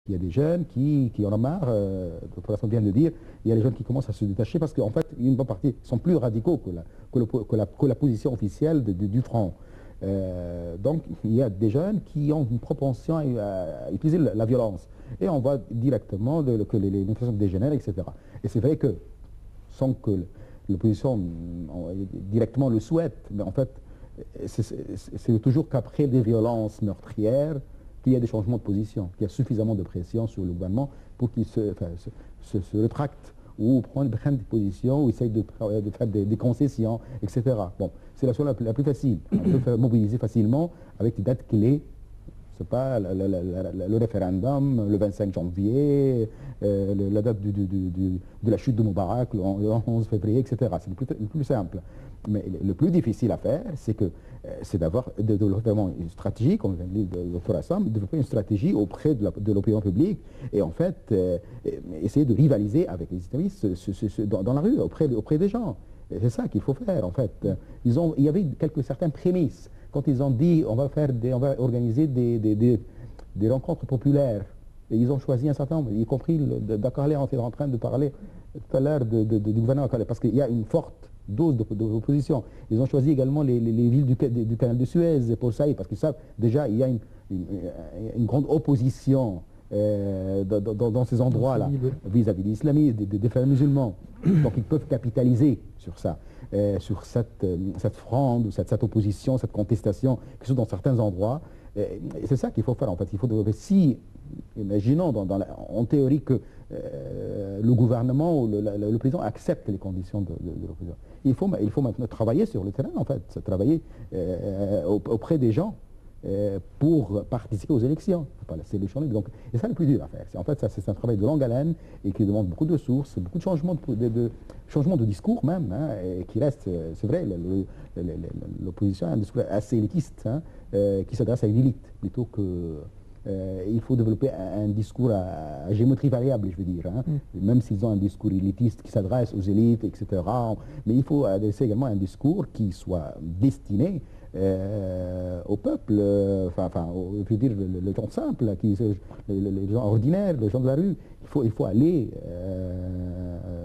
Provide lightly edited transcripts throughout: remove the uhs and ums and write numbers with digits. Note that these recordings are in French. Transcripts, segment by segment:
Il y a des jeunes qui en ont marre, pour l'instant vient de le dire, il y a les jeunes qui commencent à se détacher parce qu'en fait, une bonne partie sont plus radicaux que la position officielle du Front. Donc, il y a des jeunes qui ont une propension à utiliser la violence. Et on voit directement que les manifestations dégénèrent, etc. Et c'est vrai que, sans que l'opposition directement le souhaite, mais en fait, c'est toujours qu'après des violences meurtrières, qu'il y a des changements de position, qu'il y a suffisamment de pression sur le gouvernement pour qu'il se rétracte ou prenne des positions ou essaye de faire des concessions, etc. Bon, c'est la chose la plus facile. On peut mobiliser facilement avec des dates clés. C'est pas le référendum, le 25 janvier, la date de la chute de Moubarak, le 11 février, etc. C'est le plus simple. Mais le plus difficile à faire, c'est d'avoir vraiment une stratégie, comme vient de dire le Dr Assam, développer une stratégie auprès de l'opinion publique et en fait essayer de rivaliser avec les islamistes dans la rue, auprès des gens. C'est ça qu'il faut faire en fait. Il y avait certaines prémices. Quand ils ont dit on va organiser des rencontres populaires, et ils ont choisi un certain nombre, y compris Dakarlé, on est en train de parler tout à l'heure du gouvernement Dakarlé, parce qu'il y a une forte dose d'opposition. Ils ont choisi également les villes du canal de Suez pour ça, parce qu'ils savent déjà il y a une grande opposition dans ces endroits-là, vis-à-vis des islamistes, des frères musulmans. Donc ils peuvent capitaliser sur ça, sur cette fronde, cette opposition, cette contestation qui sont dans certains endroits. Et c'est ça qu'il faut faire en fait. Il faut développer. Si, imaginons en théorie que le gouvernement ou le président accepte les conditions de l'opposition, il faut maintenant travailler sur le terrain en fait, travailler auprès des gens. Pour participer aux élections. Il ne faut pas laisser les changer. Donc, et ça, le plus dur à faire. En fait, ça, c'est un travail de longue haleine et qui demande beaucoup de ressources, beaucoup de changements de discours même, hein, et qui reste, c'est vrai, l'opposition a un discours assez élitiste, hein, qui s'adresse à une élite, plutôt que... il faut développer un discours à géométrie variable, je veux dire. Hein. Même s'ils ont un discours élitiste qui s'adresse aux élites, etc. Mais il faut adresser également un discours qui soit destiné au peuple, je veux dire, les gens simples, les gens ordinaires, les gens de la rue. Il faut aller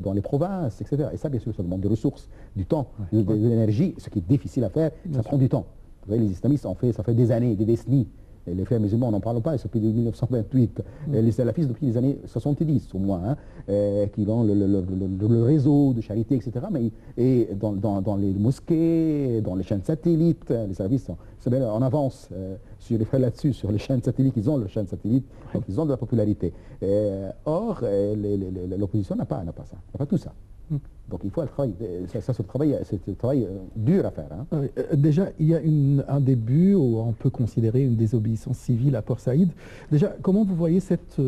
dans les provinces, etc. Et ça, bien sûr, ça demande des ressources, du temps, de l'énergie, ce qui est difficile à faire, ça prend du temps. Vous voyez, les islamistes, ça fait des années, des décennies. Et les frères musulmans, on n'en parle pas, c'est depuis 1928. Les salafistes depuis les années 70 au moins, hein, qui ont le réseau de charité, etc. Mais et dans les mosquées, dans les chaînes satellites, les salafistes sont bien en avance sur les frères là-dessus, sur les chaînes satellites, ils ont leurs chaînes satellites, donc ils ont de la popularité. Or, l'opposition n'a pas ça, n'a pas tout ça. Donc il faut un travail, c'est un travail dur à faire. Hein. Déjà, il y a un début où on peut considérer une désobéissance civile à Port Saïd. Déjà, comment vous voyez cette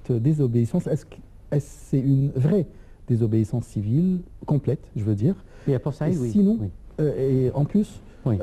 désobéissance? Est-ce que c'est une vraie désobéissance civile, complète, je veux dire? Et à Port Saïd, oui. Sinon, oui. Et en plus, oui.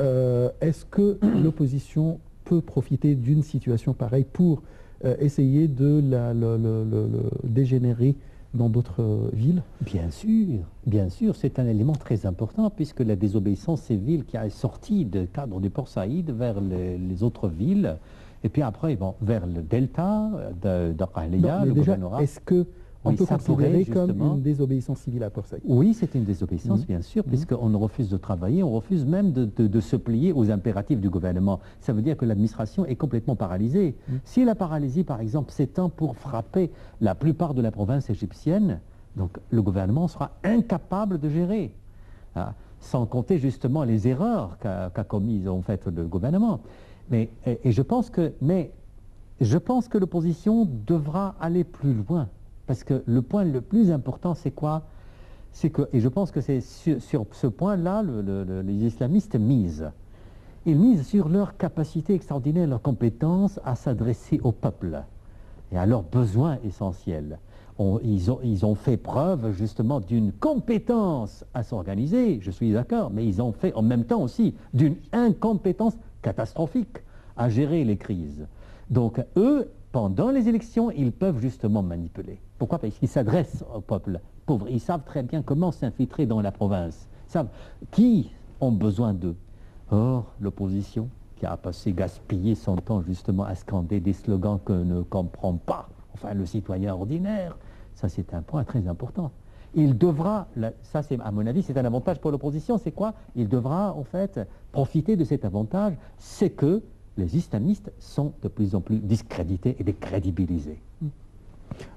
Est-ce que l'opposition peut profiter d'une situation pareille pour essayer de le dégénérer dans d'autres villes? Bien sûr, c'est un élément très important puisque la désobéissance civile qui est sortie du cadre du Port Saïd vers les autres villes et puis après vers le delta de Qahliya, le gouvernorat. Est-ce que on peut considérer comme une désobéissance civile à Port Saïd? Oui, c'est une désobéissance, bien sûr, puisqu'on refuse de travailler, on refuse même de se plier aux impératifs du gouvernement. Ça veut dire que l'administration est complètement paralysée. Si la paralysie, par exemple, s'étend pour frapper la plupart de la province égyptienne, donc le gouvernement sera incapable de gérer, hein, sans compter justement les erreurs qu'a commises en fait le gouvernement. Mais je pense que l'opposition devra aller plus loin. Parce que le point le plus important, c'est quoi? C'est que, et je pense que c'est sur ce point-là, les islamistes misent. Ils misent sur leur capacité extraordinaire, leur compétence à s'adresser au peuple et à leurs besoins essentiels. Ils ont fait preuve justement d'une compétence à s'organiser, je suis d'accord, mais ils ont fait en même temps aussi d'une incompétence catastrophique à gérer les crises. Donc eux, pendant les élections, ils peuvent justement manipuler. Pourquoi? Parce qu'ils s'adressent au peuple pauvre. Ils savent très bien comment s'infiltrer dans la province. Ils savent qui ont besoin d'eux. Or, l'opposition, qui a gaspillé son temps justement à scander des slogans qu'on ne comprend pas, enfin le citoyen ordinaire. Ça, c'est un point très important. Il devra, ça c'est à mon avis, c'est un avantage pour l'opposition, c'est quoi? Il devra en fait profiter de cet avantage, c'est que les islamistes sont de plus en plus discrédités et décrédibilisés.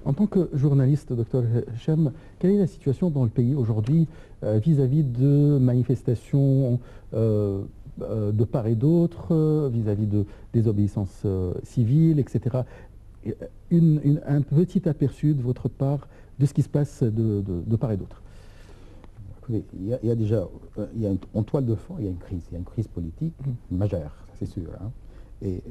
En tant que journaliste, docteur Hicham, quelle est la situation dans le pays aujourd'hui vis-à-vis de manifestations de part et d'autre, vis-à-vis de désobéissance civile, etc. Un petit aperçu de votre part de ce qui se passe de part et d'autre. Il y a déjà, en toile de fond, il y a une crise politique majeure, c'est sûr. Hein. Et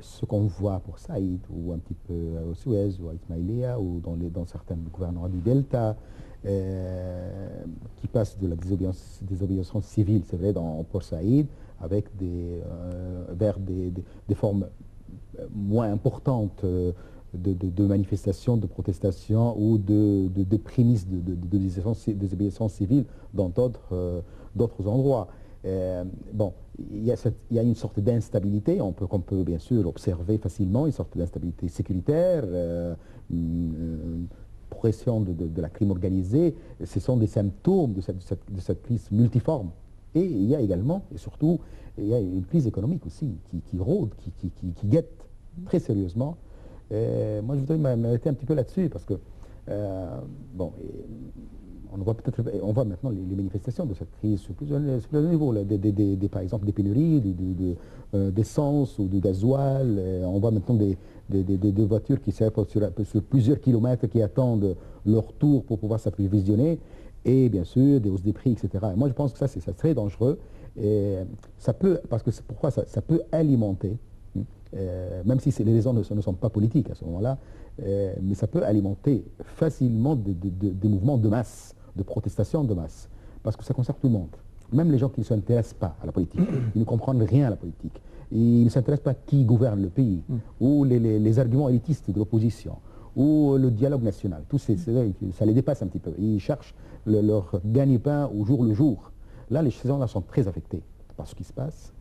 ce qu'on voit pour Saïd, ou un petit peu au Suez, ou à Ismaïlia, ou dans certains gouvernements du Delta, qui passent de la désobéissance civile, c'est vrai, pour Saïd, avec vers des formes moins importantes de manifestations, de protestations ou de prémices de désobéissance civile dans d'autres endroits. Bon, il y a une sorte d'instabilité, qu'on peut bien sûr observer facilement, une sorte d'instabilité sécuritaire, progression de la crime organisée. Ce sont des symptômes de cette crise multiforme. Et il y a également, et surtout, il y a une crise économique aussi qui rôde, qui guette très sérieusement. Moi, je voudrais m'arrêter un petit peu là-dessus parce que, bon, on voit maintenant les manifestations de cette crise sur plusieurs niveaux, là, par exemple des pénuries d'essence ou de gasoil. On voit maintenant des voitures qui servent sur plusieurs kilomètres qui attendent leur tour pour pouvoir s'approvisionner. Et bien sûr, des hausses des prix, etc. Et moi, je pense que ça, c'est très dangereux. Et ça peut, parce que pourquoi ça peut alimenter, même si les raisons ne sont pas politiques à ce moment-là, mais ça peut alimenter facilement des mouvements de masse, de protestations de masse, parce que ça concerne tout le monde. Même les gens qui ne s'intéressent pas à la politique, ils ne comprennent rien à la politique, ils ne s'intéressent pas à qui gouverne le pays, ou les arguments élitistes de l'opposition, ou le dialogue national. Tout ça les dépasse un petit peu. Ils cherchent leur gagne-pain au jour le jour. Là, les gens-là sont très affectés par ce qui se passe.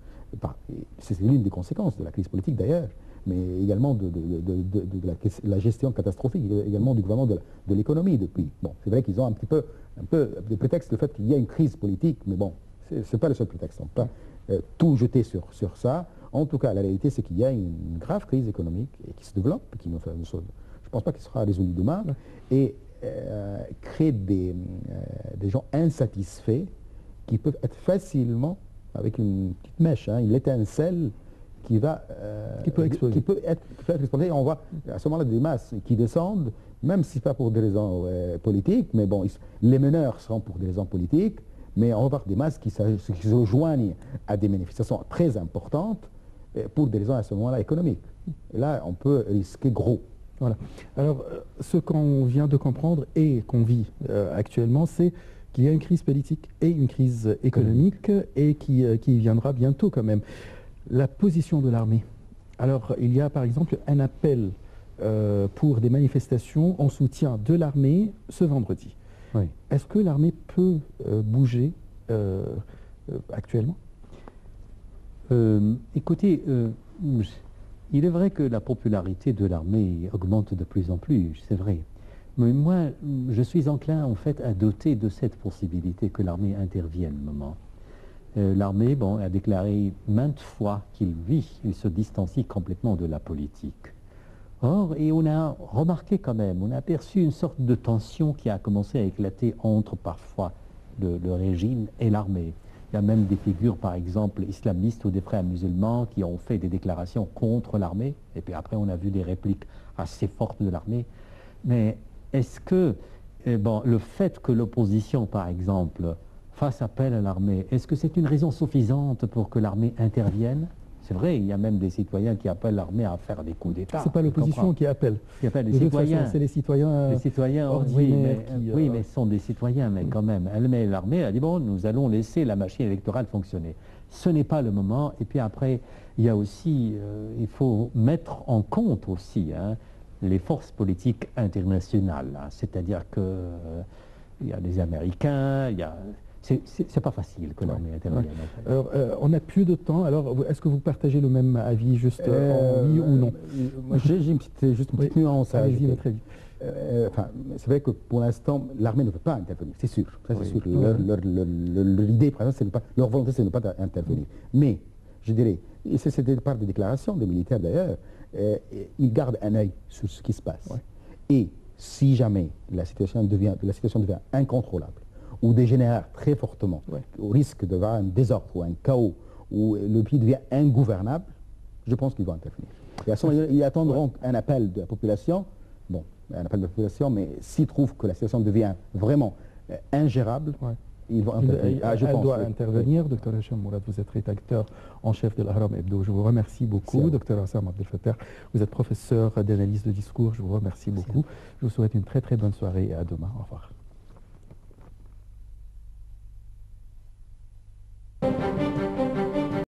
C'est l'une des conséquences de la crise politique d'ailleurs, mais également de la gestion catastrophique, également du gouvernement de l'économie depuis. Bon, c'est vrai qu'ils ont un peu de prétexte le fait qu'il y a une crise politique, mais bon, c'est pas le seul prétexte. On ne peut pas tout jeter sur ça. En tout cas, la réalité, c'est qu'il y a une grave crise économique qui se développe, je ne pense pas qu'il sera résolu demain, et crée des gens insatisfaits qui peuvent être facilement, avec une petite mèche, une étincelle qui peut exploser. Qui peut être explosée. On voit à ce moment-là des masses qui descendent, même si pas pour des raisons politiques, mais bon, les meneurs seront pour des raisons politiques, mais on va voir des masses qui se rejoignent à des manifestations très importantes pour des raisons à ce moment-là économiques. Et là, on peut risquer gros. Voilà. Alors, ce qu'on vient de comprendre et qu'on vit actuellement, c'est qu'il y a une crise politique et une crise économique et qui viendra bientôt quand même. La position de l'armée. Alors, il y a par exemple un appel pour des manifestations en soutien de l'armée ce vendredi. Oui. Est-ce que l'armée peut bouger actuellement? Écoutez, il est vrai que la popularité de l'armée augmente de plus en plus, c'est vrai. Mais moi, je suis enclin en fait à douter de cette possibilité que l'armée intervienne au moment. L'armée a déclaré maintes fois qu'il se distancie complètement de la politique. Or, et on a remarqué quand même, on a aperçu une sorte de tension qui a commencé à éclater entre parfois le régime et l'armée. Il y a même des figures, par exemple, islamistes ou des frères musulmans qui ont fait des déclarations contre l'armée, et puis après on a vu des répliques assez fortes de l'armée. Mais est-ce que le fait que l'opposition, par exemple, fasse appel à l'armée, est-ce que c'est une raison suffisante pour que l'armée intervienne? C'est vrai, il y a même des citoyens qui appellent l'armée à faire des coups d'État. C'est pas l'opposition qui appelle. Les citoyens. C'est les citoyens. Les citoyens, ordinaires oui, mais ce sont des citoyens, mais quand même. L'armée a dit bon, nous allons laisser la machine électorale fonctionner. Ce n'est pas le moment. Et puis après, il y a aussi, il faut mettre en compte aussi les forces politiques internationales. C'est-à-dire que il y a les Américains, il y a c'est pas facile que l'armée intervienne. Ouais. Alors, on n'a plus de temps. Alors, est-ce que vous partagez le même avis, juste en oui ou non? Moi, j'ai juste une petite nuance à Allez-y, ajouter. très vite. C'est vrai que pour l'instant, l'armée ne peut pas intervenir, c'est sûr. Ça, c'est sûr. L'idée, par exemple, leur volonté, c'est de ne pas intervenir. Mais, je dirais, et c'était par des déclarations des militaires d'ailleurs, ils gardent un œil sur ce qui se passe. Ouais. Et si jamais la situation devient incontrôlable, ou dégénère très fortement, au risque d'avoir un désordre ou un chaos, où le pays devient ingouvernable, je pense qu'ils vont intervenir. Et à ce moment, ils attendront un appel de la population, un appel de la population, mais s'ils trouvent que la situation devient vraiment ingérable, ils vont intervenir. Elle doit intervenir. Docteur Hacham Mourad, vous êtes rédacteur en chef de l'Ahram Hebdo. Je vous remercie beaucoup. Docteur Hassam Abdel Fattah, vous êtes professeur d'analyse de discours. Je vous remercie beaucoup. Je vous souhaite une très très bonne soirée et à demain. Au revoir.